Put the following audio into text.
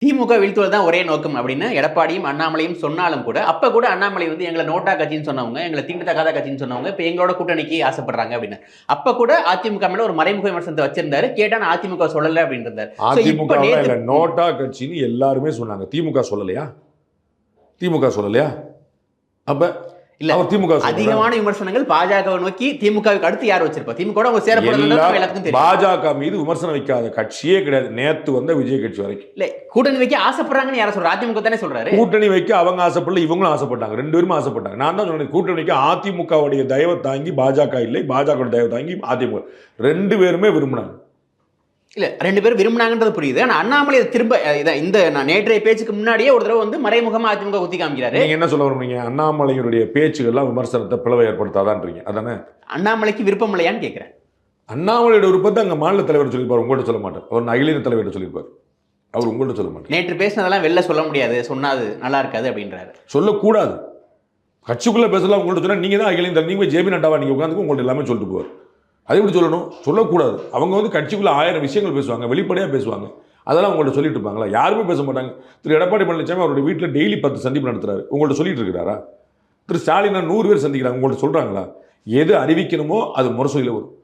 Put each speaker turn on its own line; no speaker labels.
திமுக வீழ்த்துவது தான் ஒரே நோக்கம் அப்படின்னு எடப்பாடியும் அண்ணாமலையும் சொன்னாலும் கூட அப்ப கூட அண்ணாமலை வந்து எங்களை நோட்டா கட்சின்னு சொன்னவங்க, எங்களை தீண்டத்தகாத கட்சின்னு சொன்னவங்க இப்ப எங்களோட கூட்டணிக்கு ஆசைப்படுறாங்க அப்படின்னு. அப்ப கூட அதிமுக மேல ஒரு மறைமுக விமர்சனத்தை வச்சிருந்தாரு. கேட்டா நான் அதிமுக சொல்லல அப்படின்னு இருந்தாரு.
அதிமுக நோட்டா கட்சின்னு எல்லாருமே சொன்னாங்க. திமுக சொல்லலையா? திமுக சொல்லலையா? அப்ப
இல்ல, திமுக அதிகமான விமர்சனங்கள் பாஜக நோக்கி திமுகவுக்கு அடுத்து யார் வச்சிருப்பா? திமுக அவங்க சேரப்படுறது
பாஜக மீது விமர்சனம் வைக்காத கட்சியே கிடையாது. நேத்து வந்த விஜய் கட்சி வரைக்கும்
இல்ல கூட்டணி வைக்க ஆசைப்படுறாங்கன்னு யார சொல்ற? அதிமுக தானே சொல்றாரு.
கூட்டணி வைக்க அவங்க ஆசைப்படல, இவங்களும் ஆசைப்பட்டாங்க. ரெண்டு பேரும் ஆசைப்பட்டாங்க. நான் தான் சொன்னேன், கூட்டணி வைக்க அதிமுகவுடைய தயவை தாங்கி பாஜக இல்லை, பாஜக தயவை தாங்கி அதிமுக, ரெண்டு பேருமே விரும்பினாங்க.
இல்ல ரெண்டு பேரும் விரும்பினாங்கன்றது புரியுது. ஆனா அண்ணாமலை திரும்ப இந்த நேற்றைய பேச்சுக்கு முன்னாடியே ஒரு தடவை வந்து மறைமுகமா அதிமுக குத்தி காமிக்கிறாரு.
நீங்க என்ன சொல்ல விரும்புறீங்க? அண்ணாமலையுடைய பேச்சுகள்லாம் விமர்சனத்தை பிளவை ஏற்படுத்தாதான்றீங்க, அதானே?
அண்ணாமலைக்கு விருப்பம் இல்லையான்னு கேட்கிறேன்.
அண்ணாமலையோட விருப்பத்தை அங்க மாநில தலைவர் சொல்லியிருப்பார், உங்கள்கிட்ட சொல்ல மாட்டார். அவர் அகில தலைவர் சொல்லியிருப்பார், அவர் உங்கள்கிட்ட சொல்ல மாட்டார்.
நேற்று பேசினதெல்லாம் வெளில சொல்ல முடியாது, சொன்னாது நல்லா இருக்காது அப்படின்றாரு.
சொல்லக்கூடாது. கட்சிக்குள்ள பேசலாம். உங்கள்கிட்ட சொன்னா நீங்க தான் அகில தலைவர், நீங்க ஜேபி நட்டாவா நீங்க உட்காந்து உங்கள்ட்ட எல்லாமே சொல்லிட்டு போவார். அதை எப்படி சொல்லணும்? சொல்லக்கூடாது. அவங்க வந்து கட்சிக்குள்ள 1000 விஷயங்கள் பேசுவாங்க, வெளிப்படையாக பேசுவாங்க. அதெல்லாம் உங்கள்ட்ட சொல்லிட்டு இருப்பாங்களா? யாருமே பேச மாட்டாங்க. திரு எடப்பாடி பழனிசாமி அவருடைய வீட்டில் டெய்லி 10 சந்திப்பு நடத்துறாரு, உங்கள்ட்ட சொல்லிட்டு இருக்கிறாரா? திரு ஸ்டாலின் 100 பேர் சந்திக்கிறாங்க, உங்கள்ட்ட சொல்றாங்களா? எது அறிவிக்கணுமோ அது முரசொலியில் வரும்.